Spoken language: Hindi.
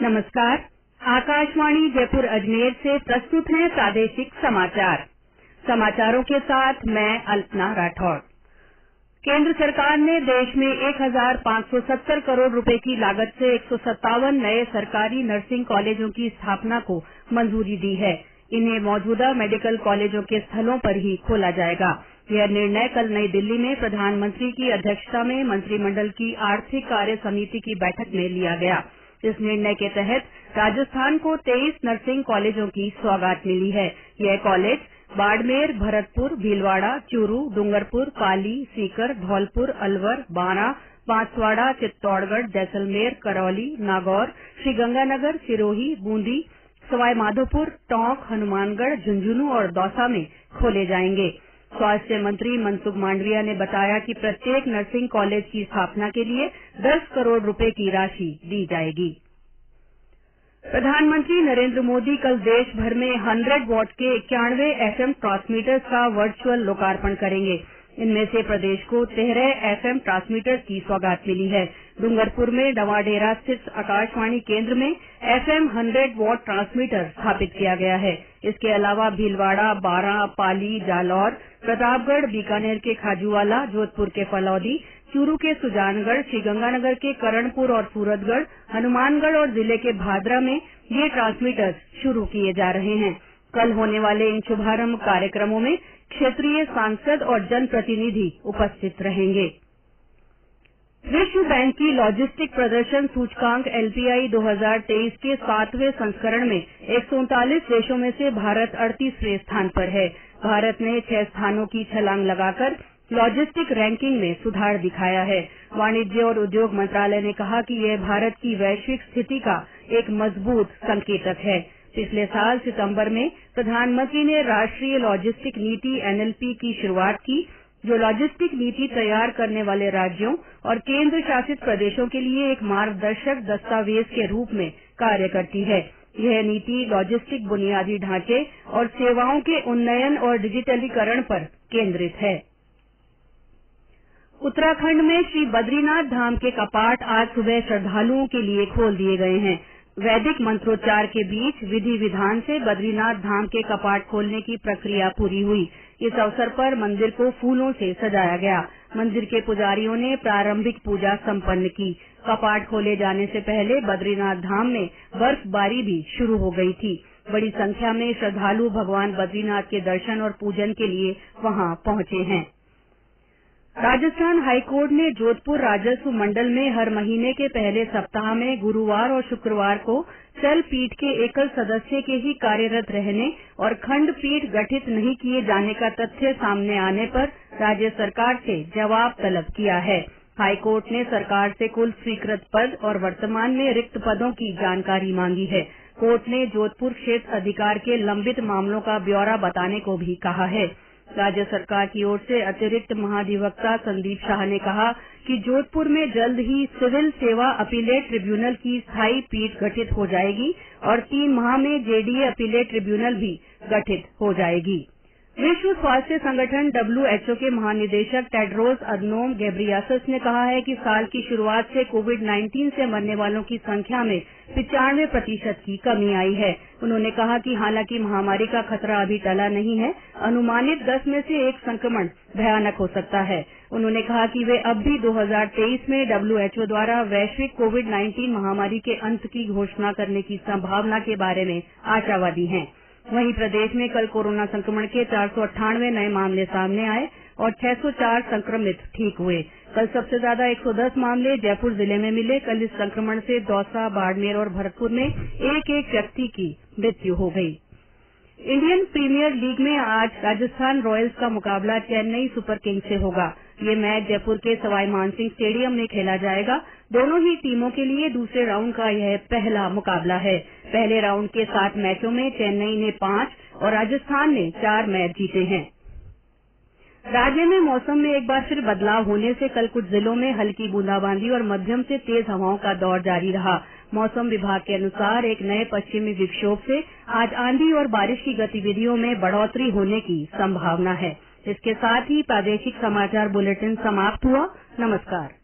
नमस्कार। आकाशवाणी जयपुर अजमेर से प्रस्तुत है प्रादेशिक समाचार। समाचारों के साथ मैं अल्पना राठौड़। केंद्र सरकार ने देश में 1570 करोड़ रुपए की लागत से 157 नए सरकारी नर्सिंग कॉलेजों की स्थापना को मंजूरी दी है। इन्हें मौजूदा मेडिकल कॉलेजों के स्थलों पर ही खोला जाएगा। यह निर्णय कल नई दिल्ली में प्रधानमंत्री की अध्यक्षता में मंत्रिमंडल की आर्थिक कार्य समिति की बैठक में लिया गया। इस निर्णय के तहत राजस्थान को 23 नर्सिंग कॉलेजों की सौगात मिली है। यह कॉलेज बाड़मेर, भरतपुर, भीलवाड़ा, चूरू, डूंगरपुर, पाली, सीकर, धौलपुर, अलवर, बारां, बांसवाड़ा, चित्तौड़गढ़, जैसलमेर, करौली, नागौर, श्रीगंगानगर, सिरोही, बूंदी, सवाई माधोपुर, टोंक, हनुमानगढ़, झुंझुनू और दौसा में खोले जाएंगे। स्वास्थ्य मंत्री मनसुख मांडविया ने बताया कि प्रत्येक नर्सिंग कॉलेज की स्थापना के लिए 10 करोड़ रुपए की राशि दी जाएगी। प्रधानमंत्री नरेंद्र मोदी कल देश भर में 100 वॉट के 91 एफएम ट्रांसमीटर्स का वर्चुअल लोकार्पण करेंगे। इनमें से प्रदेश को 13 एफएम ट्रांसमीटर्स की सौगात मिली है। डूंगरपुर में डवाडेरा स्थित आकाशवाणी केंद्र में एफएम 100 वॉट ट्रांसमीटर स्थापित किया गया है। इसके अलावा भीलवाड़ा, बारां, पाली, जालौर, प्रतापगढ़, बीकानेर के खाजूवाला, जोधपुर के फलौदी, चूरू के सुजानगढ़, श्रीगंगानगर के करणपुर और सूरतगढ़, हनुमानगढ़ और जिले के भादरा में ये ट्रांसमीटर्स शुरू किए जा रहे हैं। कल होने वाले इन शुभारंभ कार्यक्रमों में क्षेत्रीय सांसद और जनप्रतिनिधि उपस्थित रहेंगे। विश्व बैंक की लॉजिस्टिक प्रदर्शन सूचकांक एलपीआई 2023 के 7वें संस्करण में 139 देशों में से भारत 38वें स्थान पर है। भारत ने 6 स्थानों की छलांग लगाकर लॉजिस्टिक रैंकिंग में सुधार दिखाया है। वाणिज्य और उद्योग मंत्रालय ने कहा कि यह भारत की वैश्विक स्थिति का एक मजबूत संकेतक है। पिछले साल सितंबर में प्रधानमंत्री ने राष्ट्रीय लॉजिस्टिक नीति एनएलपी की शुरुआत की, जो लॉजिस्टिक नीति तैयार करने वाले राज्यों और केंद्र शासित प्रदेशों के लिए एक मार्गदर्शक दस्तावेज के रूप में कार्य करती है। यह नीति लॉजिस्टिक बुनियादी ढांचे और सेवाओं के उन्नयन और डिजिटलीकरण पर केंद्रित है। उत्तराखंड में श्री बद्रीनाथ धाम के कपाट आज सुबह श्रद्धालुओं के लिए खोल दिए गए हैं। वैदिक मंत्रोच्चार के बीच विधि विधान से बद्रीनाथ धाम के कपाट खोलने की प्रक्रिया पूरी हुई। इस अवसर पर मंदिर को फूलों से सजाया गया। मंदिर के पुजारियों ने प्रारंभिक पूजा संपन्न की। कपाट खोले जाने से पहले बद्रीनाथ धाम में बर्फबारी भी शुरू हो गई थी। बड़ी संख्या में श्रद्धालु भगवान बद्रीनाथ के दर्शन और पूजन के लिए वहां पहुंचे हैं। राजस्थान हाईकोर्ट ने जोधपुर राजस्व मंडल में हर महीने के पहले सप्ताह में गुरुवार और शुक्रवार को चल पीठ के एकल सदस्य के ही कार्यरत रहने और खंड पीठ गठित नहीं किए जाने का तथ्य सामने आने पर राज्य सरकार से जवाब तलब किया है। हाईकोर्ट ने सरकार से कुल स्वीकृत पद और वर्तमान में रिक्त पदों की जानकारी मांगी है। कोर्ट ने जोधपुर क्षेत्र अधिकार के लंबित मामलों का ब्यौरा बताने को भी कहा है। राज्य सरकार की ओर से अतिरिक्त महाधिवक्ता संदीप शाह ने कहा कि जोधपुर में जल्द ही सिविल सेवा अपीलेट ट्रिब्यूनल की स्थायी पीठ गठित हो जाएगी और 3 माह में जेडीए अपीलेट ट्रिब्यूनल भी गठित हो जाएगी। विश्व स्वास्थ्य संगठन WHO के महानिदेशक टेड्रोस अदनोम घेब्रेयेसस ने कहा है कि साल की शुरुआत से कोविड-19 से मरने वालों की संख्या में 95% की कमी आई है। उन्होंने कहा कि हालांकि महामारी का खतरा अभी टला नहीं है, अनुमानित 10 में से 1 संक्रमण भयानक हो सकता है। उन्होंने कहा कि वे अब भी 2023 में WHO द्वारा वैश्विक कोविड-19 महामारी के अंत की घोषणा करने की संभावना के बारे में आशावादी हैं। वहीं प्रदेश में कल कोरोना संक्रमण के 498 नए मामले सामने आए और 604 संक्रमित ठीक हुए। कल सबसे ज्यादा 110 मामले जयपुर जिले में मिले। कल इस संक्रमण से दौसा, बाड़मेर और भरतपुर में एक व्यक्ति की मृत्यु हो गई। इंडियन प्रीमियर लीग में आज राजस्थान रॉयल्स का मुकाबला चेन्नई सुपर किंग्स से होगा। ये मैच जयपुर के सवाई मानसिंह स्टेडियम में खेला जाएगा। दोनों ही टीमों के लिए दूसरे राउंड का यह पहला मुकाबला है। पहले राउंड के 7 मैचों में चेन्नई ने 5 और राजस्थान ने 4 मैच जीते हैं। राज्य में मौसम में एक बार फिर बदलाव होने से कल कुछ जिलों में हल्की बूंदाबांदी और मध्यम से तेज हवाओं का दौर जारी रहा। मौसम विभाग के अनुसार एक नए पश्चिमी विक्षोभ से आज आंधी और बारिश की गतिविधियों में बढ़ोतरी होने की संभावना है। इसके साथ ही प्रादेशिक समाचार बुलेटिन समाप्त हुआ। नमस्कार।